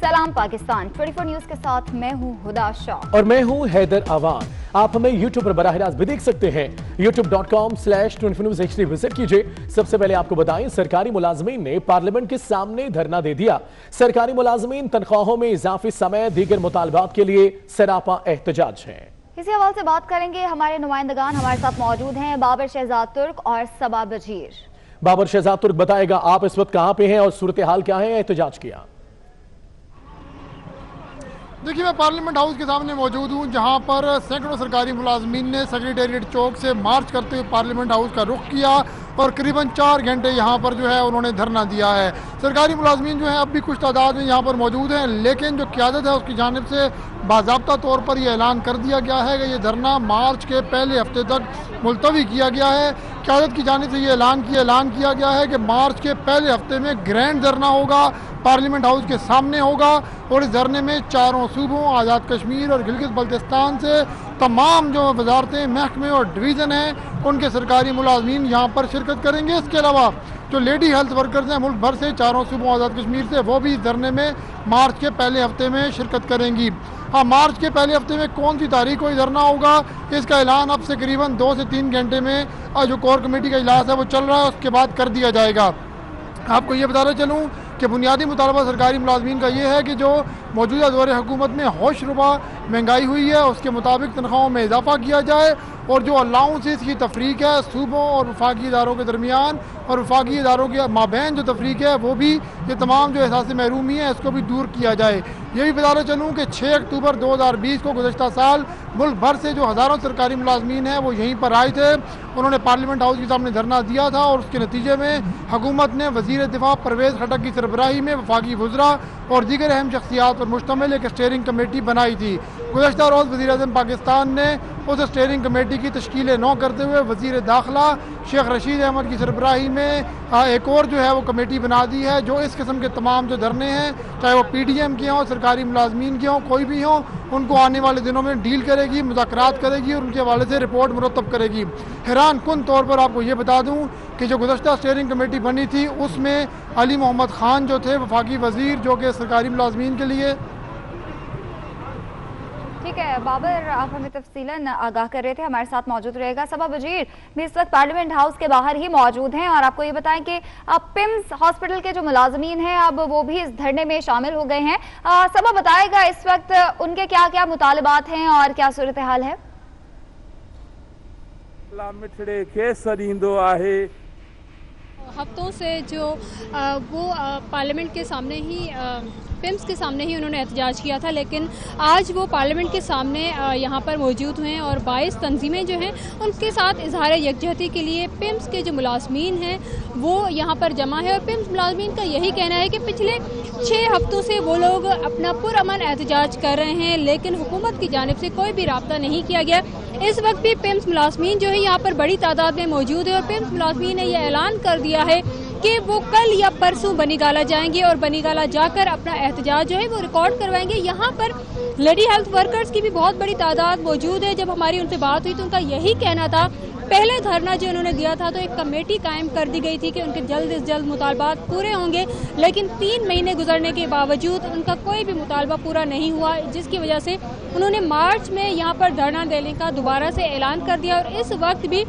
सलाम पाकिस्तान 24 न्यूज के साथ मैं हूं हुदा शाह और मैं हूं हैदर अवान। आप हमें YouTube पर बराह रास्त भी देख सकते हैं। youtube.com/24newshd विजिट कीजिए। सबसे पहले आपको बताएं, सरकारी मुलाजमीन ने पार्लियामेंट के सामने धरना दे दिया। सरकारी मुलाजमीन तनख्वाहों में इजाफी समय दीगर मुतालबात के लिए सरापा एहतजाज है। इसी हवाले से बात करेंगे। हमारे नुमाइंदगान हमारे साथ मौजूद हैं, बाबर शहजाद तुर्क और सबा बजीर। बाबर शहजाद तुर्क बताएगा, आप इस वक्त कहां पे हैं और सूरत हाल क्या है एहतजाज किया? देखिए, मैं पार्लियामेंट हाउस के सामने मौजूद हूँ, जहाँ पर सैकड़ों सरकारी मुलाजमीन ने सेक्रेटेरिएट चौक से मार्च करते हुए पार्लियामेंट हाउस का रुख किया और करीबन 4 घंटे यहाँ पर जो है उन्होंने धरना दिया है। सरकारी मुलाजमीन जो है अब भी कुछ तादाद में यहाँ पर मौजूद हैं, लेकिन जो क़यादत है उसकी जानिब से बाज़ाब्ता तौर पर यह ऐलान कर दिया गया है कि ये धरना मार्च के पहले हफ्ते तक मुलतवी किया गया है। क़यादत की जानिब से ये ऐलान किया गया है कि मार्च के पहले हफ्ते में ग्रैंड धरना होगा, पार्लियामेंट हाउस के सामने होगा और इस धरने में चारों सूबों, आज़ाद कश्मीर और गिलगित बल्तिस्तान से तमाम जो वजारतें, महकमे और डिवीज़न हैं उनके सरकारी मुलाजमीन यहाँ पर शिरकत करेंगे। इसके अलावा जो लेडी हेल्थ वर्कर्स हैं मुल्क भर से, चारों सूबों, आज़ाद कश्मीर से, वो भी इस धरने में मार्च के पहले हफ्ते में शिरकत करेंगी। हाँ, मार्च के पहले हफ्ते में कौन सी तारीख को ये धरना होगा, इसका ऐलान अब से करीबन 2 से 3 घंटे में जो कोर कमेटी का इजलास है वो चल रहा है, उसके बाद कर दिया जाएगा। आपको ये बताना चलूँ कि बुनियादी मुतालबा सरकारी मुलाजमीन का ये है कि जो मौजूदा दौर हुकूमत में होशरुबा महंगाई हुई है उसके मुताबिक तनख्वाहों में इजाफा किया जाए और जो अलाउंसेस की तफरीक है सूबों और वफाकी इदारों के दरमियान और वफाकी इदारों के माबैन जो तफरीक है वो भी, ये तमाम जो एहसास महरूमी है इसको भी दूर किया जाए। ये भी बताना चलूँ कि 6 अक्टूबर 2020 को गुज़श्ता साल मुल्क भर से जो हज़ारों सरकारी मुलाजमीन हैं वो यहीं पर आए थे। उन्होंने पार्लियामेंट हाउस के सामने धरना दिया था और उसके नतीजे में हुकूमत ने वज़ीर दिफा परवेज़ खट्टक की सरबराही में वफाकी वज़रा और दीगर अहम शख्सियात पर मुश्तमिल एक स्टीयरिंग कमेटी बनाई थी। गुज़श्ता रोज़ वज़ीर आज़म पाकिस्तान ने उस स्टीयरिंग कमेटी की तश्कील नौ करते हुए वज़ीर दाखिला शेख रशीद अहमद की सरबराही में एक और जो है वो कमेटी बना दी है, जो इस किस्म के तमाम जो धरने हैं, चाहे वो PDM के हों, सरकारी मुलाजमीन के हों, कोई भी हों, उनको आने वाले दिनों में डील करेगी, मुज़ाकरात करेगी और उनके हवाले से रिपोर्ट मुरतब करेगी। हैरान कुन तौर पर आपको ये बता दूँ कि जो गुज़श्ता स्टीयरिंग कमेटी बनी थी उसमें अली मोहम्मद खान जो थे वफाकी वज़ीर, जो कि सरकारी मुलाजमीन के लिए। ठीक है बाबर, आप हमें तफसीलन आगाह कर रहे थे, हमारे साथ मौजूद रहेगा। सबा बजीर भी इस वक्त पार्लियामेंट हाउस के बाहर ही मौजूद हैं और आपको ये बताएं कि अब पिम्स हॉस्पिटल के जो मुलाजमीन हैं अब वो भी इस धरने में शामिल हो गए हैं। सबा बताएगा इस वक्त उनके क्या क्या मुतालबात हैं और क्या सूरत हाल है? हफ्तों से जो वो पार्लियामेंट के सामने ही पिम्स के सामने ही उन्होंने एहतजाज किया था, लेकिन आज वो पार्लियामेंट के सामने यहाँ पर मौजूद हुए हैं और 22 तंजीमें जो हैं उनके साथ इजहार यकजहती के लिए पिम्स के जो मुलाजमीन हैं वो यहाँ पर जमा है। और पिम्स मुलाजमीन का यही कहना है कि पिछले 6 हफ्तों से वो लोग अपना पुरअमन एहतजाज कर रहे हैं, लेकिन हुकूमत की जानिब से कोई भी राब्ता नहीं किया गया। इस वक्त भी पिम्स मुलाजमीन जो है यहाँ पर बड़ी तादाद में मौजूद है और पिम्स मुलाजमीन ने यह ऐलान कर दिया है कि वो कल या परसों बनीगाला जाएंगे और बनीगाला जाकर अपना एहतजाज जो है वो रिकॉर्ड करवाएंगे। यहाँ पर लेडी हेल्थ वर्कर्स की भी बहुत बड़ी तादाद मौजूद है। जब हमारी उनसे बात हुई तो उनका यही कहना था, पहले धरना जो उन्होंने दिया था तो एक कमेटी कायम कर दी गई थी कि उनके जल्द से जल्द मुतालबात पूरे होंगे, लेकिन 3 महीने गुजरने के बावजूद उनका कोई भी मुतालबा पूरा नहीं हुआ, जिसकी वजह से उन्होंने मार्च में यहाँ पर धरना देने का दोबारा से ऐलान कर दिया। और इस वक्त भी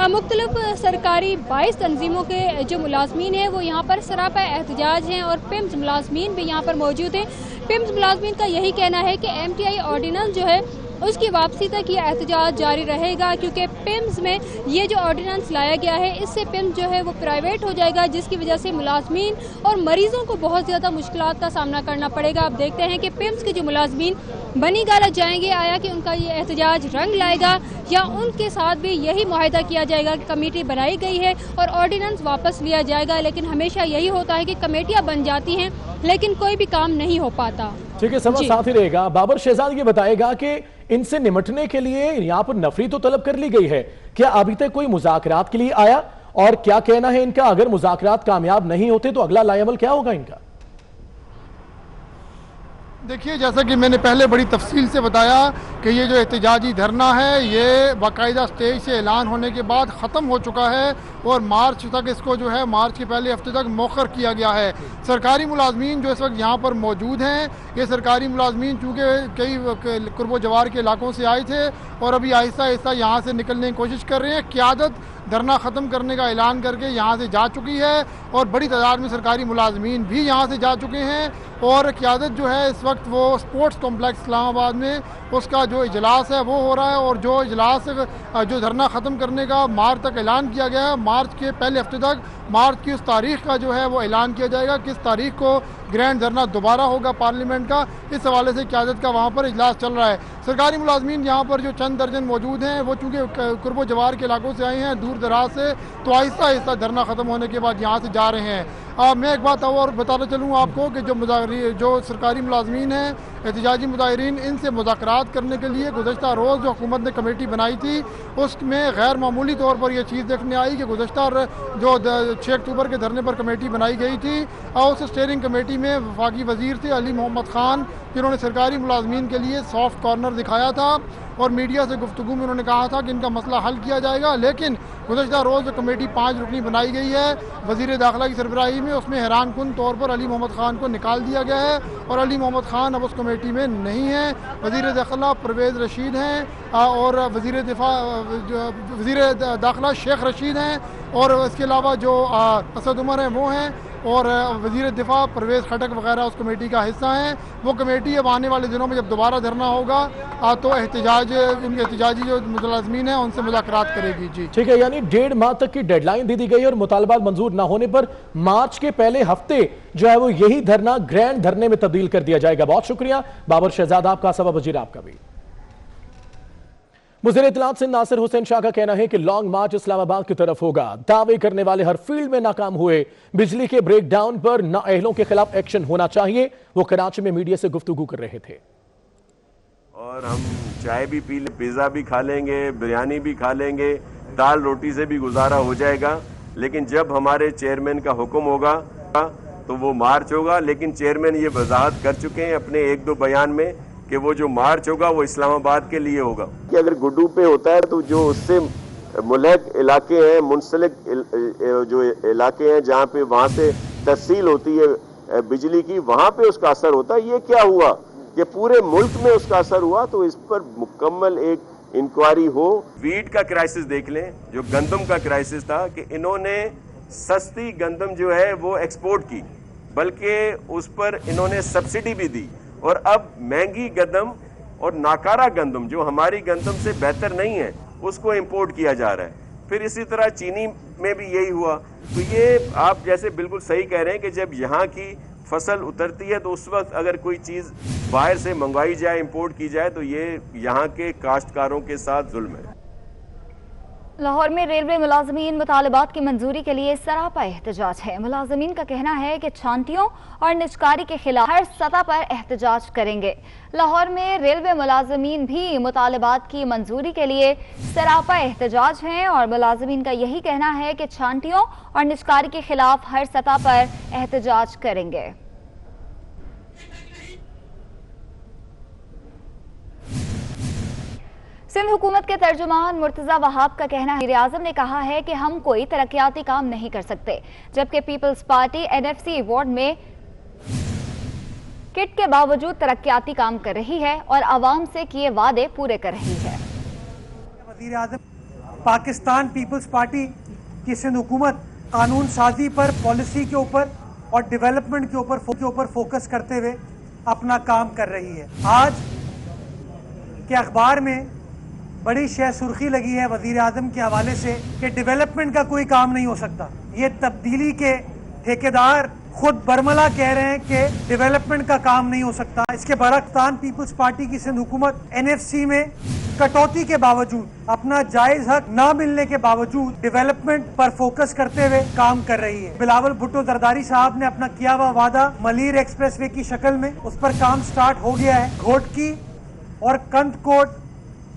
मुख्तलिफ सरकारी 22 तंजीमों के जो मुलाजमीन हैं वो यहाँ पर सरापा एहतजाज हैं और पिम्स मुलाजमीन भी यहाँ पर मौजूद हैं। पिम्स मुलाजमीन का यही कहना है कि MTI ऑर्डिनेंस जो है उसकी वापसी तक ये एहतजाज जारी रहेगा, क्योंकि पिम्स में ये जो ऑर्डिनेंस लाया गया है इससे पिम्स जो है वो प्राइवेट हो जाएगा, जिसकी वजह से मुलाजमीन और मरीजों को बहुत ज़्यादा मुश्किलात का सामना करना पड़ेगा। अब देखते हैं कि पिम्स के जो मुलाजमीन बनीगाला जाएंगे, आया कि उनका ये एहतजाज रंग लाएगा या उनके साथ भी यही मुआहिदा किया जाएगा कि कमेटी बनाई गई है और ऑर्डिनेंस वापस लिया जाएगा। लेकिन हमेशा यही होता है कि कमेटियाँ बन जाती हैं लेकिन कोई भी काम नहीं हो पाता। ठीक है, समय साथ ही रहेगा। बाबर शहजाद ये बताएगा कि इनसे निपटने के लिए यहाँ पर नफरी तो तलब कर ली गई है, क्या अभी तक कोई मुज़ाकरात के लिए आया और क्या कहना है इनका? अगर मुज़ाकरात कामयाब नहीं होते तो अगला लाएमल क्या होगा इनका? देखिए, जैसा कि मैंने पहले बड़ी तफसील से बताया कि ये जो एहतजाजी धरना है ये बाकायदा स्टेज से ऐलान होने के बाद ख़त्म हो चुका है और मार्च तक इसको जो है मार्च के पहले हफ्ते तक मौखर किया गया है। सरकारी मुलाजमीन जो इस वक्त यहाँ पर मौजूद हैं, ये सरकारी मुलाजमीन चूँकि कई कुर्बो जवार के इलाकों से आए थे और अभी आहिस्ता आहिस्ता यहाँ से निकलने की कोशिश कर रहे हैं। क़यादत धरना ख़त्म करने का ऐलान करके यहाँ से जा चुकी है और बड़ी तादाद में सरकारी मुलाजमीन भी यहाँ से जा चुके हैं और क़यादत जो है इस वक्त वो स्पोर्ट्स कॉम्प्लेक्स इस्लामाबाद में उसका जो इजलास है वो हो रहा है और जो इजलास जो धरना ख़त्म करने का मार्च तक ऐलान किया गया है, मार्च के पहले हफ्ते तक मार्च की उस तारीख का जो है वो ऐलान किया जाएगा, किस तारीख को ग्रैंड धरना दोबारा होगा पार्लियामेंट का। इस हवाले से क़यादत का वहाँ पर इजलास चल रहा है। सरकारी मुलाजमीन यहाँ पर जो चंद दर्जन मौजूद हैं वो चूँकि कुर्बो जवार के इलाकों से आए हैं, दूर दराज से, तो आहिस्ता आहिस्ता धरना ख़त्म होने के बाद यहाँ से जा रहे हैं। मैं एक बात और बताना चलूँ आपको कि जो सरकारी मुलाजमीन हैं, एहतजाजी मुजाहिरीन, इनसे मुज़ाकरात करने के लिए गुज़श्ता रोज़ जो हुकूमत ने कमेटी बनाई थी उसमें गैर मामूली तौर पर यह चीज़ देखने आई कि गुज़श्ता जो 6 अक्टूबर के धरने पर कमेटी बनाई गई थी और उस स्टेयरिंग कमेटी में वफाकी वज़ीर थे अली मोहम्मद ख़ान, जिन्होंने सरकारी मुलाजमीन के लिए सॉफ्ट कॉर्नर दिखाया था और मीडिया से गुफ्तगू में उन्होंने कहा था कि इनका मसला हल किया जाएगा। लेकिन गुज़श्ता रोज़ जो कमेटी 5 रुकनी बनाई गई है वज़ीर दाखिला की सरबराही में, उसमें हैरान कुन तौर पर अली मोहम्मद ख़ान को निकाल दिया गया है और अली मोहम्मद ख़ान अब उस कमेटी में नहीं है। वज़ीर दाखिला परवेज़ रशीद हैं और वज़ीर दाखिला शेख रशीद हैं और इसके अलावा जो असद उमर हैं वो हैं और वज़ीर दिफा परवेज़ खटक वगैरह उस कमेटी का हिस्सा हैं। वो कमेटी अब आने वाले दिनों में जब दोबारा धरना होगा तो उनके एहतजाजी जो मुलाजमीन हैं उनसे मुज़ाकरात करेगी। जी ठीक है, यानी 1.5 माह तक की डेडलाइन दे दी गई और मुतालबात मंजूर ना होने पर मार्च के पहले हफ्ते जो है वो यही धरना ग्रैंड धरने में तब्दील कर दिया जाएगा। बहुत शुक्रिया बाबर शहजाद आपका, सबा वजीर आपका भी। मुज़ीर इत्तलात सिंध नासिर हुसैन शाह का कहना है कि लॉन्ग मार्च इस्लामाबाद की तरफ होगा। दावे करने वाले हर फील्ड में नाकाम हुए। बिजली के ब्रेकडाउन पर नाअहलों के खिलाफ एक्शन होना चाहिए। वो कराची में मीडिया से गुफ्तगू कर रहे थे। और हम चाय भी पी लें, पिज़्ज़ा भी खा लेंगे, बिरयानी भी खा लेंगे, दाल रोटी से भी गुजारा हो जाएगा, लेकिन जब हमारे चेयरमैन का हुक्म होगा तो वो मार्च होगा। लेकिन चेयरमैन ये वजाहत कर चुके हैं अपने 1-2 बयान में कि वो जो मार्च होगा वो इस्लामाबाद के लिए होगा। कि अगर गुड्डू पे होता है तो जो उससे मुलहक इलाके हैं, मुंसलिक जो इलाके हैं जहाँ पे वहाँ से तहसील होती है बिजली की, वहाँ पे उसका असर होता है। ये क्या हुआ कि पूरे मुल्क में उसका असर हुआ, तो इस पर मुकम्मल एक इंक्वायरी हो। वीट का क्राइसिस देख लें, जो गंदम का क्राइसिस था कि इन्होंने सस्ती गंदम जो है वो एक्सपोर्ट की, बल्कि उस पर इन्होंने सब्सिडी भी दी और अब महंगी गंदम और नाकारा गंदम जो हमारी गंदम से बेहतर नहीं है उसको इंपोर्ट किया जा रहा है। फिर इसी तरह चीनी में भी यही हुआ। तो ये आप जैसे बिल्कुल सही कह रहे हैं कि जब यहाँ की फसल उतरती है तो उस वक्त अगर कोई चीज़ बाहर से मंगवाई जाए, इंपोर्ट की जाए, तो ये यहाँ के काश्तकारों के साथ जुल्म है। लाहौर में रेलवे मुलाजमीन मुतालबात की मंजूरी के लिए सरापा एहतजाज है। मुलाजमीन का कहना है कि छांटियों और निजकारी के खिलाफ हर सतह पर एहतजाज करेंगे। लाहौर में रेलवे मुलाजमीन भी मुतालबात की मंजूरी के लिए सरापा एहतजाज हैं और मुलाजमीन का यही कहना है कि छांटियों और निजकारी के खिलाफ हर सतह पर एहतजाज करेंगे। सिंध हुकूमत के तर्जुमान मुर्तजा वहाब का कहना है, वज़ीर-ए-आज़म ने कहा है कि हम कोई तरक्याती काम नहीं कर सकते, जबकि पीपल्स पार्टी NFC वार्ड में किट के बावजूद तरक्याती काम कर रही है और आवाम से किए वादे पूरे कर रही है। वज़ीर-ए-आज़म पाकिस्तान पीपल्स पार्टी की सिंध हुकूमत कानून साजी पर, पॉलिसी के ऊपर और डेवलपमेंट के ऊपर फोकस करते हुए अपना काम कर रही है। आज के अखबार में बड़ी शय सुर्खी लगी है वज़ीर आज़म के हवाले से कि डेवलपमेंट का कोई काम नहीं हो सकता। ये तब्दीली के ठेकेदार खुद बरमला कह रहे हैं कि डेवलपमेंट का काम नहीं हो सकता। इसके पाकिस्तान पीपल्स पार्टी की सिंध हुकूमत NFC में कटौती के बावजूद, अपना जायज हक ना मिलने के बावजूद डेवलपमेंट पर फोकस करते हुए काम कर रही है। बिलावल भुट्टो जरदारी साहब ने अपना किया हुआ वादा मलीर एक्सप्रेसवे की शक्ल में, उस पर काम स्टार्ट हो गया है। घोटकी और कंदकोट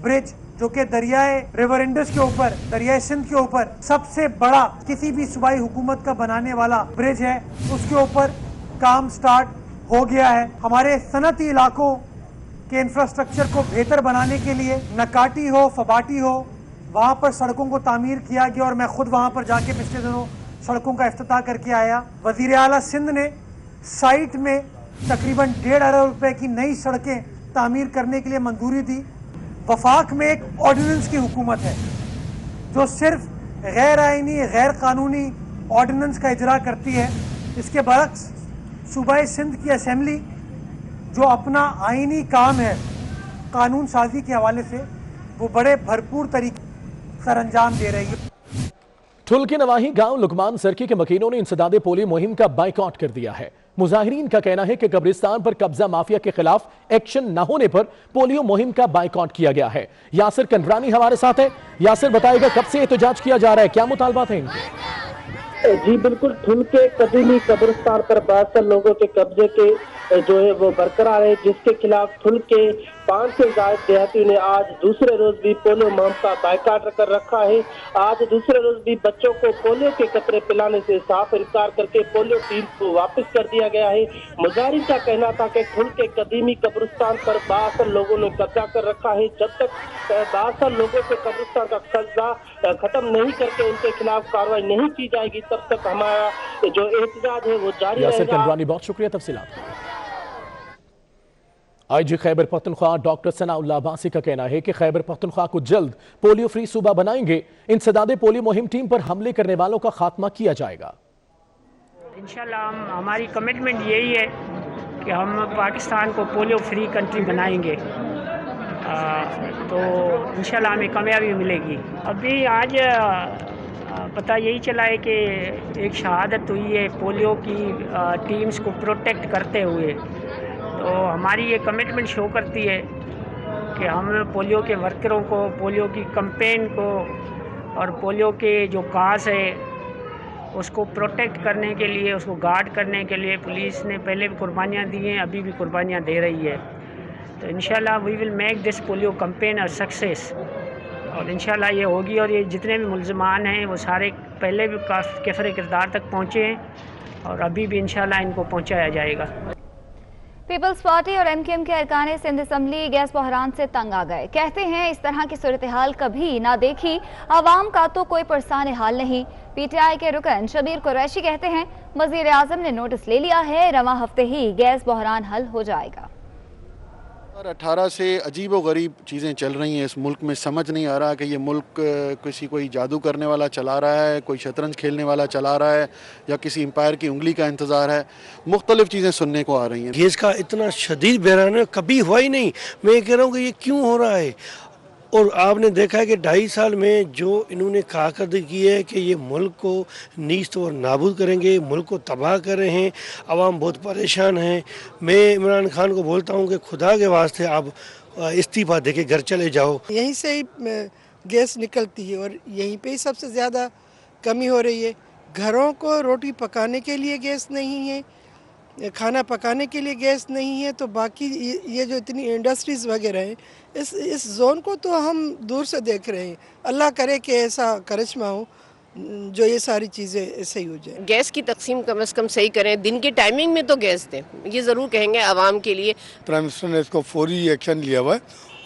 ब्रिज जो कि दरियाए रिवर इंडस के ऊपर, दरियाए सिंध के ऊपर सबसे बड़ा किसी भी सूबाई हुकूमत का बनाने वाला ब्रिज है, उसके ऊपर काम स्टार्ट हो गया है। हमारे सनती इलाकों के इंफ्रास्ट्रक्चर को बेहतर बनाने के लिए नकाटी हो, फबाटी हो, वहाँ पर सड़कों को तामीर किया गया और मैं खुद वहाँ पर जाके पिछले दिनों सड़कों का इफ्तिताह करके आया। वज़ीर आला सिंध ने साइट में तकरीबन 1.5 अरब रुपए की नई सड़कें तामीर करने के लिए मंजूरी दी। वफाक में एक ऑर्डिनेंस की हुकूमत है जो सिर्फ गैर आइनी, गैर कानूनी ऑर्डिनेंस का इजरा करती है। इसके बरक्स सूबाई सिंध की असेंबली जो अपना आइनी काम है कानून साजी के हवाले से वो बड़े भरपूर तरीके सर अंजाम दे रही है। ठुल के नवाही गांव लुकमान सरकी के मकीनों ने इंसदादे पोलियो मुहिम का बाइकआउट कर दिया है। मुजाहिरीन का कहना है कि कब्रिस्तान पर कब्जा माफिया के खिलाफ एक्शन न होने पर पोलियो मुहिम का बाइकआउट किया गया है। यासिर कंडरानी हमारे साथ है। यासिर बताएगा कब से एहतजाज किया जा रहा है, क्या मुतालबात है इनके? जी बिल्कुल, ठुल के कदीमी कब्रिस्तान पर 72 लोगों के कब्जे के जो है वो बरकरार है, जिसके खिलाफ ठुल के 5 से ज्यादा देहातियों ने आज दूसरे रोज भी पोलियो मुहिम का बाइकाट कर रखा है। आज दूसरे रोज भी बच्चों को पोलियो के कतरे पिलाने से साफ इनकार करके पोलियो टीम को वापस कर दिया गया है। मुजाहिरीन का कहना था कि ठुल के कदीमी कब्रिस्तान पर 72 लोगों ने कब्जा कर रखा है। जब तक 72 लोगों के कब्रिस्तान का कब्जा खत्म नहीं करके उनके खिलाफ कार्रवाई नहीं की जाएगी तब तक हमारा जो एहतजाज है वो जारी रहेगा। बहुत शुक्रिया तफसीलात। आईजी खैबर पख्तूनख्वा डॉक्टर सनाउल्लाह अब्बासी का कहना है कि खैबर पख्तूनख्वा को जल्द पोलियो फ्री सूबा बनाएंगे। इंसदादे पोलियो मुहिम टीम पर हमले करने वालों का खात्मा किया जाएगा। इंशाल्लाह हमारी कमिटमेंट यही है कि हम पाकिस्तान को पोलियो फ्री कंट्री बनाएंगे, तो इंशाल्लाह हमें कामयाबी मिलेगी। अभी आज पता यही चला है कि एक शहादत हुई है पोलियो की टीम्स को प्रोटेक्ट करते हुए, तो हमारी ये कमिटमेंट शो करती है कि हम पोलियो के वर्करों को, पोलियो की कैंपेन को और पोलियो के जो काज है उसको प्रोटेक्ट करने के लिए, उसको गार्ड करने के लिए पुलिस ने पहले भी कुर्बानियाँ दी हैं, अभी भी कुर्बानियाँ दे रही है। तो इंशाल्लाह we will make this polio campaign a success और इंशाल्लाह ये होगी। और ये जितने भी मुल्ज़मान हैं वो सारे पहले भी कैफरे किरदार तक पहुँचे हैं और अभी भी इंशाल्लाह इनको पहुँचाया जाएगा। पीपल्स पार्टी और एमकेएम के अरकान सिंध असम्बली गैस बहरान से तंग आ गए। कहते हैं इस तरह की सूरत हाल कभी ना देखी, आवाम का तो कोई परेशान हाल नहीं। पीटीआई के रुकन शबीर कुरैशी कहते हैं वजीर आजम ने नोटिस ले लिया है, रवा हफ्ते ही गैस बहरान हल हो जाएगा। 2018 से अजीब व गरीब चीज़ें चल रही हैं इस मुल्क में। समझ नहीं आ रहा कि ये मुल्क कोई जादू करने वाला चला रहा है, कोई शतरंज खेलने वाला चला रहा है या किसी एम्पायर की उंगली का इंतज़ार है। मुख्तलिफ चीज़ें सुनने को आ रही हैं। गैस का इतना शदीद बहरान कभी हुआ ही नहीं। मैं कह रहा हूँ कि ये क्यों हो रहा है। और आपने देखा है कि 2.5 साल में जो इन्होंने कारकर्दगी की है कि ये मुल्क को नीस्त और नाबूद करेंगे, मुल्क को तबाह कर रहे हैं, आवाम बहुत परेशान है। मैं इमरान खान को बोलता हूँ कि खुदा के वास्ते आप इस्तीफा देके घर चले जाओ। यहीं से ही गैस निकलती है और यहीं पे ही सबसे ज़्यादा कमी हो रही है। घरों को रोटी पकाने के लिए गैस नहीं है, खाना पकाने के लिए गैस नहीं है, तो बाकी ये जो इतनी इंडस्ट्रीज़ वगैरह हैं इस जोन को तो हम दूर से देख रहे हैं। अल्लाह करे कि ऐसा करिश्मा हो जो ये सारी चीज़ें सही हो जाए। गैस की तकसीम कम से कम सही करें, दिन की टाइमिंग में तो गैस दें, ये ज़रूर कहेंगे आवाम के लिए। प्राइम मिनिस्टर ने इसको फौरी एक्शन लिया हुआ है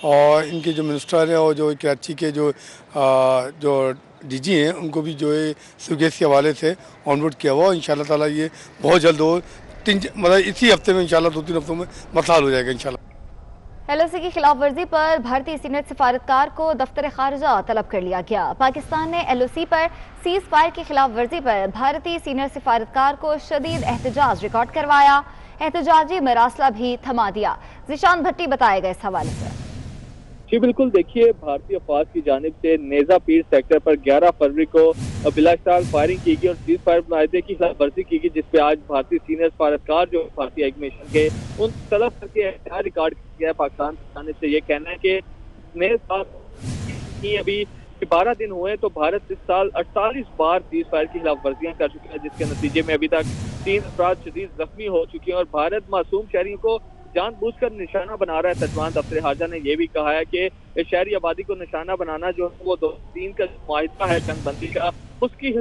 और इनके जो मिनिस्टर हैं और जो कराची के जो डीजी हैं उनको भी जो है गैस के हवाले से ऑनबोर्ड किया हुआ। इंशाल्लाह ताला ये बहुत जल्द हो, मतलब इसी हफ्ते में इंशाल्लाह 2-3 हफ्तों में मसला हल हो जाएगा इंशाल्लाह। LOC की खिलाफ वर्जी पर भारतीय सीनियर सिफारतकार को दफ्तर खारजा तलब कर लिया गया। पाकिस्तान ने LOC पर सीज फायर की खिलाफ वर्जी पर भारतीय सीनियर सिफारतकार को शदीद एहतजाज रिकॉर्ड करवाया, एहतजाजी मरासला भी थमा दिया। जिशान भट्टी बताएगा इस हवाले से। जी बिल्कुल, देखिए भारतीय अफवाज की जानिब से नेजा पीर सेक्टर पर 11 फरवरी को बिलाशताल फायरिंग की गई और सीज फायर मुआहदे की खिलाफ वर्जी की गई, जिसपे आज भारतीय सीनियर सिफारतकार जो भारतीय हाई कमीशन के उन तलब करके एहतजाज रिकॉर्ड किया है। पाकिस्तान की जानिब से ये कहना है कि नए साल अभी 12 दिन हुए तो भारत इस साल 48 बार सीज फायर की खिलाफ वर्जियां कर चुका है, जिसके नतीजे में अभी तक 3 अफराद शदीद जख्मी हो चुके हैं और भारत मासूम शहरियों को जानबूझकर निशाना बना रहा है। तर्जुमान दफ्तर हाजा ने यह भी कहा है कि शहरी आबादी को निशाना बनाना जो वो 2003 का मुआहिदा है जंगबंदी का, उसकी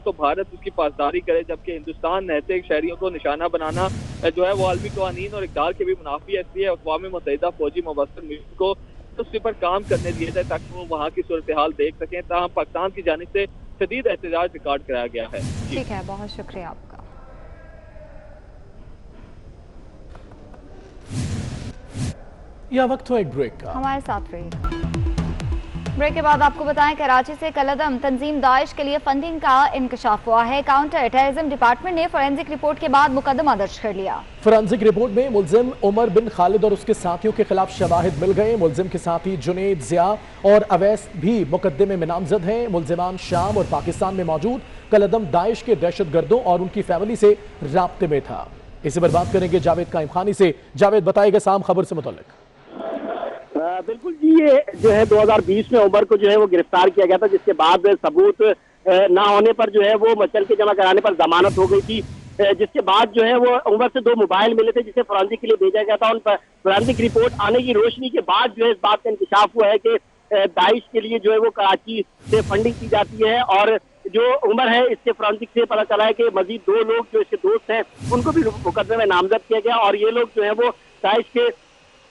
तो भारत उसकी पासदारी करे, जबकि हिंदुस्तान रहते शहरियों को निशाना बनाना जो है वो आलमी कानून और इक़दार के भी मुनाफी है। इसलिए अक़वाम मुत्तहिदा फौजी मुबस्सिर मिशन को उसके पर काम करने दिया जाए ताकि वो वहाँ की सूरत हाल देख सकें। ताहम पाकिस्तान की जानिब से शदीद एहतजाज रिकॉर्ड कराया गया है। ठीक है, बहुत शुक्रिया आपका। यह वक्त हो एक ब्रेक का, हमारे साथ रहिए। ब्रेक के बाद आपको बताएं, कराची से कलअदम तंजीम दाइश के लिए फंडिंग का इंकशाफ हुआ है। काउंटर टेररिज्म डिपार्टमेंट ने फोरेंसिक रिपोर्ट के बाद मुकदमा दर्ज कर लिया। फोरेंसिक रिपोर्ट में मुल्जिम उमर बिन खालिद और उसके साथियों के खिलाफ शवाहिद मिल गए। मुल्जिम के साथी जुनेद, जिया और अवैस भी मुकदमे में नामजद हैं। मुल्जिमान शाम और पाकिस्तान में मौजूद कलअदम दाइश के दहशतगर्दों और उनकी फैमिली से राब्ते में था। इसी पर बात करेंगे जावेद काइम खानी से। जावेद, बताएगा शाम खबर से मुताल्लिक। बिल्कुल जी, ये जो है 2020 में उमर को जो है वो गिरफ्तार किया गया था, जिसके बाद सबूत ना होने पर जो है वो मचल के जमा कराने पर जमानत हो गई थी। जिसके बाद जो है वो उमर से 2 मोबाइल मिले थे जिसे फोरेंसिक के लिए भेजा गया था। उन पर फोरेंसिक रिपोर्ट आने की रोशनी के बाद जो है इस बात का इंकशाफ हुआ है कि दाइश के लिए जो है वो कराची से फंडिंग की जाती है। और जो उमर है इसके फोरेंसिक से पता चला है कि मजीद 2 लोग जो इसके दोस्त हैं उनको भी मुकदमे में नामजद किया गया। और ये लोग जो है वो दाइश के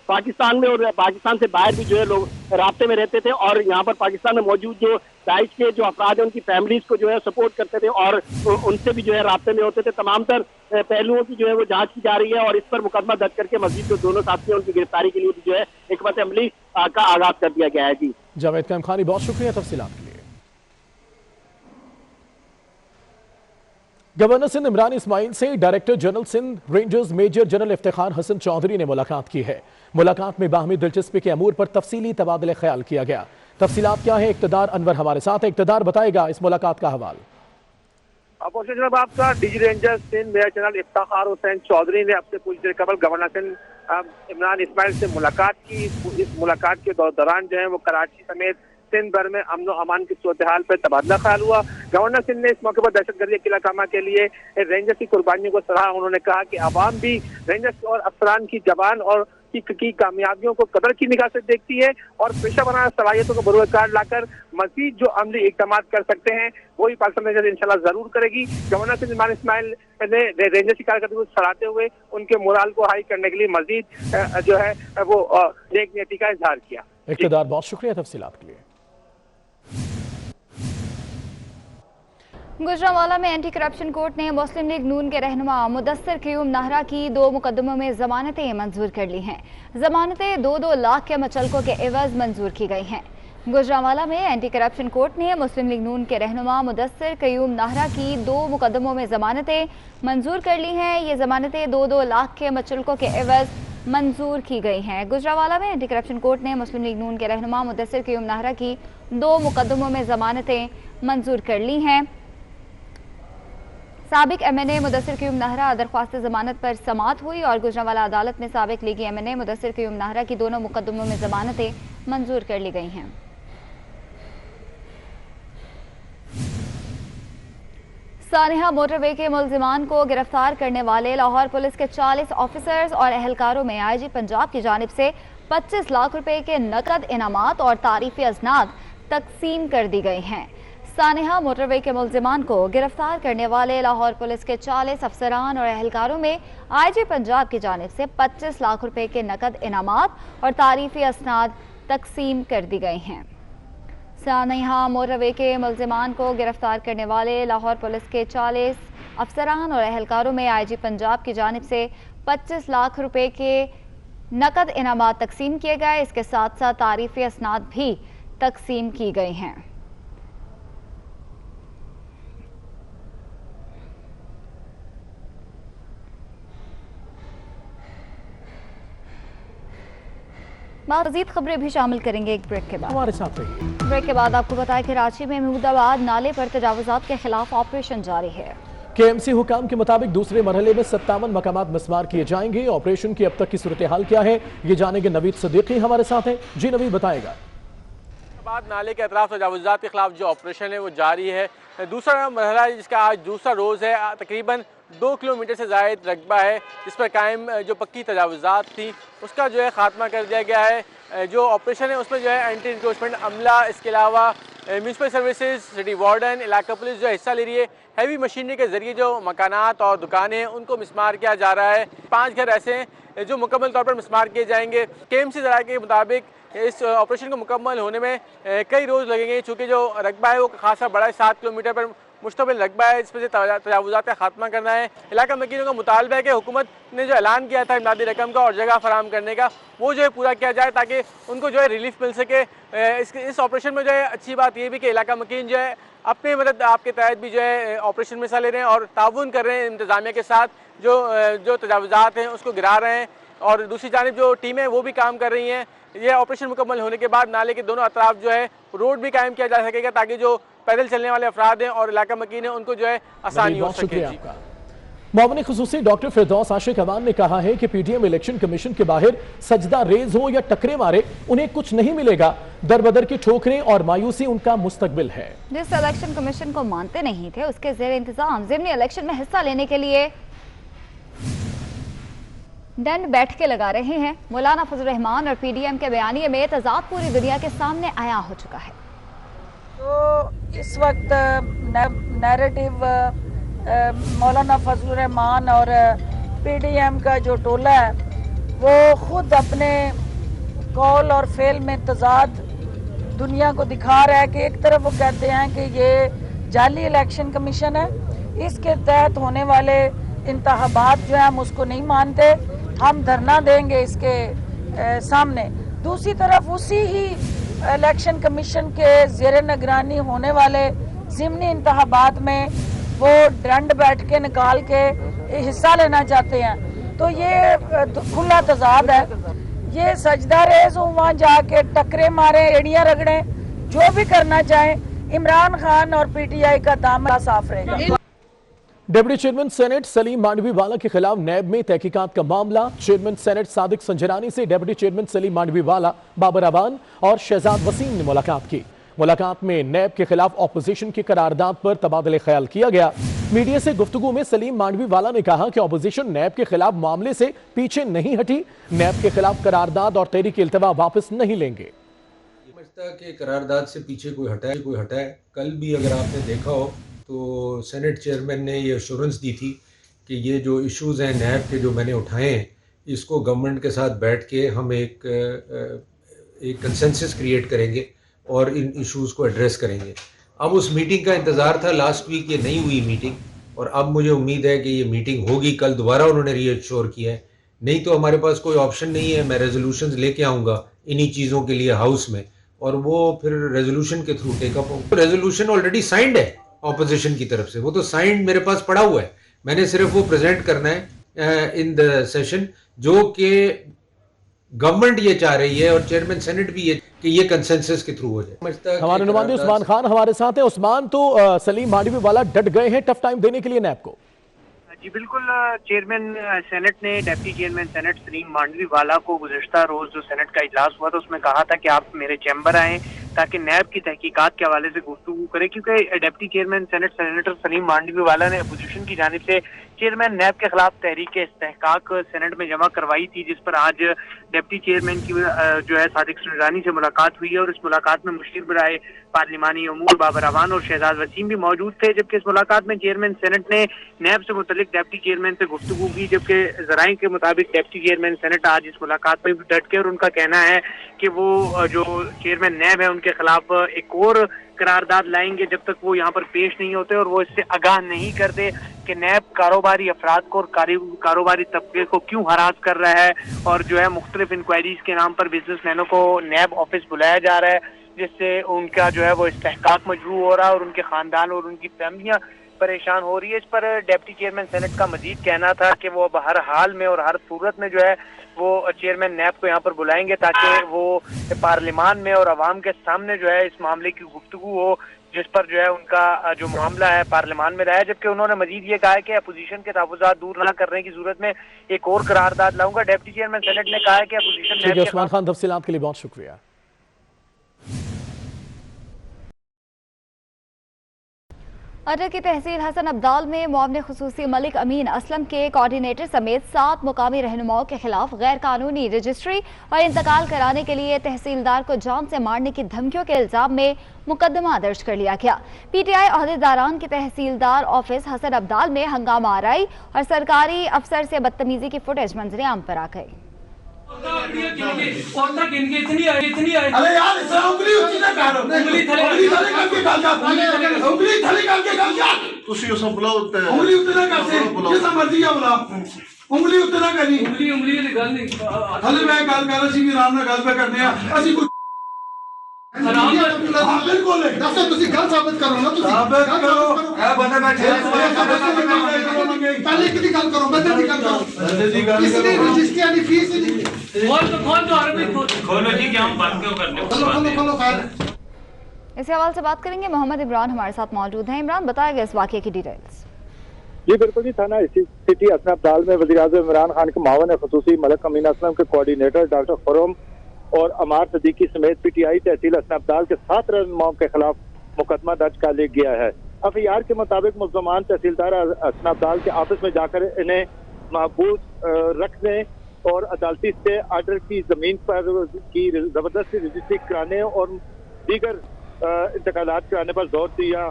पाकिस्तान में और पाकिस्तान से बाहर भी जो है लोग राब्ते में रहते थे और यहाँ पर पाकिस्तान में मौजूद जो दाइश के जो अफराद हैं उनकी फैमिलीज को जो है सपोर्ट करते थे और उनसे भी जो है राब्ते में होते थे। तमाम तर पहलुओं की जो है वो जांच की जा रही है और इस पर मुकदमा दर्ज करके मजीद जो दोनों साथी हैं उनकी गिरफ्तारी के लिए भी जो है हिकमत अमली का आगाज कर दिया गया है। जी जावेद काइम खानी, बहुत शुक्रिया तफसीलात के लिए। गवर्नर सिंध इमरान इस्माइल से director general Sindh rangers major general Iftikhar Hasan Chaudhry ने मुलाकात की है। मुलाकात में बाहमी दिलचस्पी के अमूर पर तफसीली तबादले ख्याल किया गया। तफसीलात क्या है, इक्तदार अनवर हमारे साथ है। इक्तदार, बताएगा इस मुलाकात का हवाल। जनाब, आपका DG ranger Sindh major general Iftikhar Hasan Chaudhry ने अपने कुछ देर कबल गवर्नर सिंध इमरान इस्माइल से मुलाकात की। इस मुलाकात के दौरान जो है वो कराची समेत सिंध भर में अमन और अमान की सूरत हाल पर तबादला ख्याल हुआ। गवर्नर सिंध ने इस मौके पर दहशतगर्दी के किलाकामा के लिए रेंजर्स की कुर्बानियों को सराहा। उन्होंने कहा कि आवाम भी रेंजर्स और अफसरान की जवान और की कामयाबियों को कदर की निगाह से देखती है और पेशा बनाना सलाहियतों को बरूकार लाकर मजीद जो अमली इक़दाम कर सकते हैं वही पाकिस्तान रेंजर्स इंशाल्लाह जरूर करेगी। गवर्नर सिंध इमरान इस्माइल ने रेंजर्स की कारकर्दगी को सराहते हुए उनके मोराल को हाई करने के लिए मजीद जो है वो नेक नीयती का इजहार किया। इक़्तिदार, बहुत शुक्रिया तफसीलात के लिए। गुजरांवाला में एंटी करप्शन कोर्ट ने मुस्लिम लीग नून के रहनुमा मुदस्सिर क़यूम नाहरा की 2 मुकदमों में जमानतें मंजूर कर ली हैं। जमानतें 2-2 लाख के मचलकों के एवज मंजूर की गई हैं। गुजरांवाला में एंटी करप्शन कोर्ट ने मुस्लिम लीग नून के रहनुमा मुदस्सिर क़यूम नाहरा की 2 मुकदमों में जमानतें मंजूर कर ली हैं। ये जमानतें 2-2 लाख के मचलकों के एवज मंजूर की गई हैं। गुजरांवाला में एंटी करप्शन कोर्ट ने मुस्लिम लीग नून के रहनुमा मुदस्सिर क़यूम नाहरा की 2 मुकदमों में जमानतें मंजूर कर ली हैं। साबिक MNA मुदस्सिर क़यूम नाहरा दरख्वास्त जमानत पर समाअत हुई और गुजरांवाला अदालत में साबिक लीगी MNA मुदस्सिर क़यूम नाहरा की दोनों मुकदमों में जमानतें मंजूर कर ली गई हैं। सानिहा मोटरवे के मुल्जिमान को गिरफ्तार करने वाले लाहौर पुलिस के 40 ऑफिसर्स और एहलकारों में IG पंजाब की जानिब से 25 लाख रुपए के नकद इनामात और तारीफी अजनाद तकसीम कर दी गई हैं। सानिहा मोटरवे के मुल्जिमान को गिरफ्तार करने वाले लाहौर पुलिस के 40 अफसरान और एहलकारों में IG पंजाब की जानिब से 25 लाख रुपए के नकद इनामात और तारीफी असनाद तकसीम कर दी गई हैं। सानिहा मोटरवे के मुल्जिमान को गिरफ्तार करने वाले लाहौर पुलिस के 40 अफसरान और एहलकारों में IG पंजाब की जानिब से 25 लाख रुपए के नकद इनामात तकसीम किए गए। इसके साथ साथ तारीफी असनाद भी तकसीम की गई हैं। मज़ीद खबरें भी शामिल करेंगे एक ब्रेक के बाद। हमारे साथ रहिए। ब्रेक के बाद आपको बताया कि कराची में महमूदाबाद नाले पर तजावुज़ात के खिलाफ ऑपरेशन जारी है। KMC हुकाम के मुताबिक दूसरे मरहले में 57 मकामात मिसमार किए जाएंगे। ऑपरेशन की अब तक की सूरत हाल क्या है, ये जानेंगे नवीद सदीकी हमारे साथ हैं। जी नवीद, बताएगा। नाले के अतराफ तजावुज़ात के खिलाफ जो ऑपरेशन है वो जारी है। दूसरा मरहला जिसका आज दूसरा रोज़ है, तकरीबन 2 किलोमीटर से ज़ायद रकबा है जिस पर कायम जो पक्की तजावुज़ात थी उसका जो है ख़ात्मा कर दिया गया है। जो ऑपरेशन है उसमें जो है एंटी इंक्रोचमेंट अमला, इसके अलावा म्यूनसिपल सर्विसेज, सिटी वार्डन, इलाका पुलिस जो हिस्सा ले रही है। हैवी मशीनरी के ज़रिए जो मकानात और दुकानें हैं उनको मिसमार किया जा रहा है। 5 घर ऐसे हैं जो मुकम्मल तौर पर मिसमार किए जाएंगे। KMC ज़राए के मुताबिक इस ऑपरेशन को मुकम्मल होने में कई रोज़ लगेंगे, चूँकि जो रकबा है वो खासा बड़ा है, 7 किलोमीटर पर मुश्तमिल रकबा है। इस पर से तजावुज़ात का खात्मा करना है। इलाका मकीनों का मुतालबा है कि हुकूमत ने जो ऐलान किया था इमदादी रकम का और जगह फराहम करने का, वो जो है पूरा किया जाए ताकि उनको जो है रिलीफ मिल सके। इस ऑपरेशन में जो है अच्छी बात ये भी कि इलाका मकीन जो है अपने मदद आपके तहत भी जो है ऑपरेशन में हिस्सा ले रहे हैं और ताउन कर रहे हैं इंतज़ामिया के साथ, जो तजावुज़ात हैं उसको गिरा रहे हैं। और दूसरी जानिब जो टीमें वो भी काम कर रही हैं। ये ऑपरेशन मुकम्मल होने के बाद नाले के दोनों अतराफ जो है रोड भी कायम किया जा सकेगा ताकि जो पैदल चलने वाले अफराद हैं और इलाका मकीन है उनको जो है आसानी हो सके। मामून खुसूसी डॉक्टर फिरदौस आशिक अवान ने कहा है कि PTM इलेक्शन कमीशन के बाहर सजदा रेज हो या टकरे मारे उन्हें कुछ नहीं मिलेगा। दरबदर की ठोकरें और मायूसी उनका मुस्तकबिल है। जिस इलेक्शन कमीशन को मानते नहीं थे उसके जेर इंतजाम ज़िमनी इलेक्शन में हिस्सा लेने के लिए दंड बैठ के लगा रहे हैं। मौलाना फजल रहमान और PDM के बयानिए में तजाद पूरी दुनिया के सामने आया हो चुका है। तो इस वक्त नैरेटिव मौलाना फजल रहमान और PDM का जो टोला है वो खुद अपने कौल और फेल में तजाद दुनिया को दिखा रहा है कि एक तरफ वो कहते हैं कि ये जाली इलेक्शन कमीशन है, इसके तहत होने वाले इंतखाबात जो है हम उसको नहीं मानते, हम धरना देंगे इसके सामने। दूसरी तरफ उसी ही इलेक्शन कमीशन के ज़ेर निगरानी होने वाले ज़िमनी इंतखाबात में वो दंड बैठ के निकाल के हिस्सा लेना चाहते हैं। तो ये खुला तजाद है। ये सजदा रेज हो, वहाँ जाके टकरे मारे, एड़ियाँ रगड़े, जो भी करना चाहें। इमरान खान और PTI का दामन साफ रहेगा। Deputy chairman senate Saleem Mandviwalla के खिलाफ नैब में तहकीकात का मामला। चेयरमैन सेनेट सादिक संजरानी से डिप्टी चेयरमैन सलीम मांडवीवाला, बाबर अवान और शहजाद वसीम ने मुलाकात की। मुलाकात में नैब के खिलाफ ऑपोजिशन की करारदाद पर तबादले ख्याल किया गया। मीडिया से गुफ्तगू में सलीम मांडवीवाला ने कहा कि ऑपोजिशन नैब के खिलाफ मामले से पीछे नहीं हटी, नैब के खिलाफ करारदाद और तहरीक इल्तवा वापस नहीं लेंगे। समझता कि करारदाद से पीछे कोई हटा है। कल भी अगर आपने देखा हो तो सेनेट चेयरमैन ने ये एश्योरेंस दी थी कि ये जो इश्यूज़ हैं नैब के जो मैंने उठाए हैं इसको गवर्नमेंट के साथ बैठ के हम एक कंसेंसस क्रिएट करेंगे और इन इश्यूज़ को एड्रेस करेंगे। अब उस मीटिंग का इंतज़ार था, लास्ट वीक ये नहीं हुई मीटिंग और अब मुझे उम्मीद है कि ये मीटिंग होगी। कल दोबारा उन्होंने रीअश्योर किया है। नहीं तो हमारे पास कोई ऑप्शन नहीं है, मैं रेजोल्यूशंस लेके आऊँगा इन्हीं चीज़ों के लिए हाउस में और वो फिर रेजोल्यूशन के थ्रू टेकअप हो। रेजोल्यूशन ऑलरेडी साइंड है ऑपोजिशन की तरफ से, वो तो साइंड मेरे पास पड़ा हुआ है। मैंने सिर्फ वो प्रेजेंट करना है इन द सेशन, जो कि गवर्नमेंट ये चाह रही है और चेयरमैन सेनेट भी ये कि ये कंसेंसस के थ्रू हो जाए। हमारे नुमाइंदे उस्मान खान हमारे साथ है। उस्मान, तो सलीम मांडवीवाला डट गए हैं टफ टाइम देने के लिए नैब को। जी बिल्कुल, चेयरमैन सेनेट ने deputy chairman senate Saleem Mandviwalla को गुज़िश्ता रोज जो सेनेट का इजलास हुआ था उसमें कहा था कि आप मेरे चैम्बर आएँ ताकि नैब की तहकीकात के हवाले से गुफ्तगू करें, क्योंकि deputy chairman senate senator Saleem Mandviwalla ने अपोजिशन की जानिब से चेयरमैन नैब के खिलाफ तहरीक इस्तेहकाक सेनेट में जमा करवाई थी, जिस पर आज डिप्टी चेयरमैन की जो है सादिक संजरानी से मुलाकात हुई है और इस मुलाकात में मुशीर बराए पार्लिमानी अमूर बाबर अवान और शहजाद वसीम भी मौजूद थे। जबकि इस मुलाकात में चेयरमैन सेनेट ने नैब से मुतल्लिक डिप्टी चेयरमैन से गुफ्तगू की, जबकि ज़राए के मुताबिक डिप्टी चेयरमैन सेनेट आज इस मुलाकात में भी डट के और उनका कहना है कि वो जो चेयरमैन नैब है उनके खिलाफ एक और करारदाद लाएंगे जब तक वो यहाँ पर पेश नहीं होते और वो इससे आगाह नहीं करते कि नैब कारोबारी अफराद को और कारोबारी तबके को क्यों हरास कर रहा है और जो है मुख्तलिफ इंक्वायरीज के नाम पर बिजनेसमैनों को नैब ऑफिस बुलाया जा रहा है, जिससे उनका जो है वो इस्तेहकाक मजरू हो रहा है और उनके खानदान और उनकी फैमिलियाँ परेशान हो रही है। इस पर डिप्टी चेयरमैन सेनेट का मजीद कहना था कि वो अब हर हाल में और हर सूरत में जो है वो चेयरमैन नैब को यहाँ पर बुलाएंगे ताकि वो पार्लियामान में और अवाम के सामने जो है इस मामले की गुफ्तगू हो, जिस पर जो है उनका जो मामला है पार्लियामान में रहा है। जबकि उन्होंने मजीद ये कहा है कि अपोजिशन के तहफ़्फ़ुज़ात दूर न करने की सूरत में एक और करारदाद लाऊंगा। डिप्टी चेयरमैन सेनेट ने कहा है कि अपोजिशन उस्मान खान, तफसीलात के लिए बहुत शुक्रिया। अटक की तहसील हसन अब्दाल में मुआवने खुसूसी मलिक अमीन असलम के कोऑर्डिनेटर समेत 7 मुकामी रहनुमाओं के खिलाफ गैर कानूनी रजिस्ट्री और इंतकाल कराने के लिए तहसीलदार को जान से मारने की धमकियों के इल्जाम में मुकदमा दर्ज कर लिया गया। पीटीआई अहदेदारान की तहसीलदार ऑफिस हसन अब्दाल में हंगामा आराई और सरकारी अफसर से बदतमीजी की फुटेज मंजरे आम पर आ गई। अरे यार उंगली ऊंची ना कर, उंगली थले करके गल जा, उंगली थले करके गल जा। ਤੁਸੀਂ ਉਸ ਨੂੰ ਬੁਲਾਓ ਤੇ उंगली ਉੱਤੇ ਨਾ ਕਰ ਸੇ ਜਿਸ ਮਰਜ਼ੀ ਆ ਬੁਲਾ, उंगली ਉੱਤੇ ਨਾ ਕਰੀ। उंगली ਦੀ ਗੱਲ ਨਹੀਂ, ਹਲੇ ਮੈਂ ਗੱਲ ਕਰ ਰਹੀ ਸੀ ਵੀ ਆਰਾਮ ਨਾਲ ਗੱਲ ਪੇ ਕਰਨੇ ਆ ਅਸੀਂ ਕੋਈ ਆਰਾਮ ਨਾਲ ਬਿਲਕੁਲ ਦੱਸੋ ਤੁਸੀਂ ਗੱਲ ਸਾਬਤ ਕਰੋ ਨਾ, ਤੁਸੀਂ ਸਾਬਤ ਕਰੋ। ਇਹ ਬੰਦੇ ਬੈਠੇ ਪਹਿਲੇ ਕਿਹਦੀ ਗੱਲ ਕਰੋ, ਬੰਦੇ ਦੀ ਗੱਲ ਕਰੋ। ਕਿਸਨੇ ਰਜਿਸਟਰੀ ਦੀ फीस खोल दो अरबी खोलो जी, क्या हम बात क्यों करने। खोलो इस हवाले से बात करेंगे। मोहम्मद इमरान हमारे साथ मौजूद हैं। इमरान, बताएगा इस वाकये की डिटेल्स। जी बिल्कुल जी, थाना सिटी हसन अब्दाल में वज़ीर-ए-आज़म इमरान खान के मावन खुसूसी मलिक अमीन असलम के कोऑर्डिनेटर डॉक्टर खुरम और अमार सदीकी समेत पीटीआई तहसील हसन अब्दाल के 7 रहनुमाओं के खिलाफ मुकदमा दर्ज कर लिया गया है। एफआईआर के मुताबिक मुल्ज़मान तहसीलदार हसन अब्दाल के ऑफिस में जाकर इन्हें महबूस रखने और अदालती से आर्डर की जमीन पर की जबरदस्ती रजिस्ट्री कराने और दीगर इंतकालात कराने पर जोर दिया,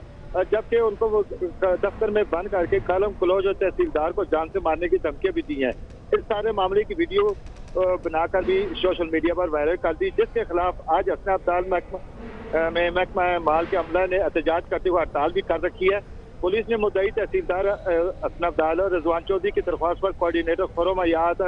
जबकि उनको दफ्तर में बंद करके कलम क्लोज और तहसीलदार को जान से मारने की धमकियां भी दी हैं। इस सारे मामले की वीडियो बनाकर भी सोशल मीडिया पर वायरल कर दी, जिसके खिलाफ आज हसन अब्दाल महकमा माल के अमला ने एहतजाज करते हुए हड़ताल भी कर रखी है। पुलिस ने मुद्दई तहसीलदार हसन अब्दाल और रिजवान चौधरी की दरख्वास्त पर कोऑर्डिनेटर खुरम अयाद,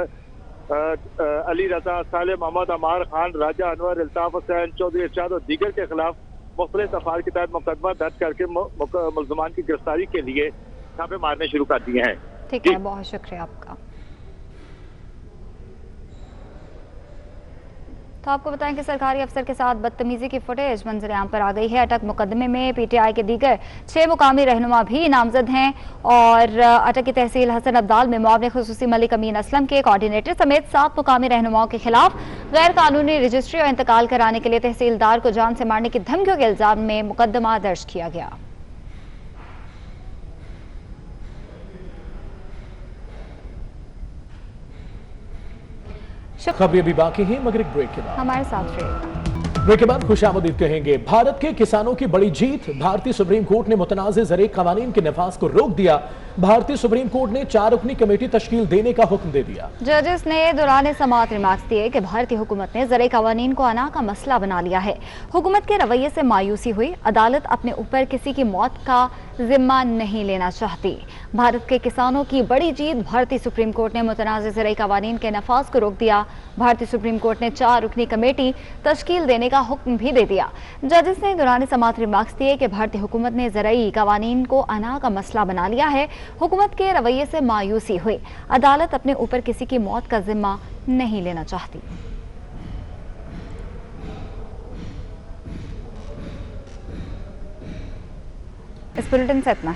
अली रजा, साले मोहम्मद, अमार खान, राजा अनवर, अल्ताफ हुसैन, चौधरी इरशाद और दीगर के खिलाफ मुख्तलिफ अफआर के तहत मुकदमा दर्ज करके मुल्ज़मान की गिरफ्तारी के लिए छापे मारने शुरू कर दिए हैं। ठीक है, बहुत शुक्रिया आपका। तो आपको बताएं कि सरकारी अफसर के साथ बदतमीजी की फुटेज मंजर आम पर आ गई है। अटक मुकदमे में पीटीआई के दीगर 6 मुकामी रहनुमा भी नामजद हैं और अटक की तहसील हसन अब्दाल में मुआवने खुसूसी मलिक अमीन असलम के कोऑर्डिनेटर समेत 7 मुकामी रहनुमाओं के खिलाफ गैर कानूनी रजिस्ट्री और इंतकाल कराने के लिए तहसीलदार को जान से मारने की धमकियों के इल्जाम में मुकदमा दर्ज किया गया। खबरें अभी बाकी हैं, मगर एक ब्रेक के बाद हमारे साथ रहिएगा। ब्रेक के बाद खुशामदीद कहेंगे। भारत के किसानों की बड़ी जीत, भारतीय सुप्रीम कोर्ट ने मुतनाज़ ज़रई क़वानीन के नफाज को रोक दिया। भारतीय सुप्रीम कोर्ट ने 4 रुकनी कमेटी तश्कील देने का हुक्म दे दिया। जजेस ने दौरान समाअत रिमार्क्स दिए कि भारतीय हुकूमत ने ज़रई क़वानीन को अना का मसला बना लिया है। हुकूमत के रवैये से मायूसी हुई। अदालत अपने ऊपर किसी की मौत का जिम्मा नहीं लेना चाहती। भारत के किसानों की बड़ी जीत, भारतीय सुप्रीम कोर्ट ने मुतनाज़ ज़रई क़वानीन के नफाज को रोक दिया। भारतीय सुप्रीम कोर्ट ने 4 रुकनी कमेटी तश्कील देने का हुक्म भी दे दिया। जजेस ने दौरान समाअत रिमार्क्स दिए कि भारतीय हुकूमत ने ज़रई क़वानीन को अना का मसला बना लिया है। हुकूमत के रवैये से मायूसी हुई। अदालत अपने ऊपर किसी की मौत का जिम्मा नहीं लेना चाहती। इस बुलेटिन से इतना।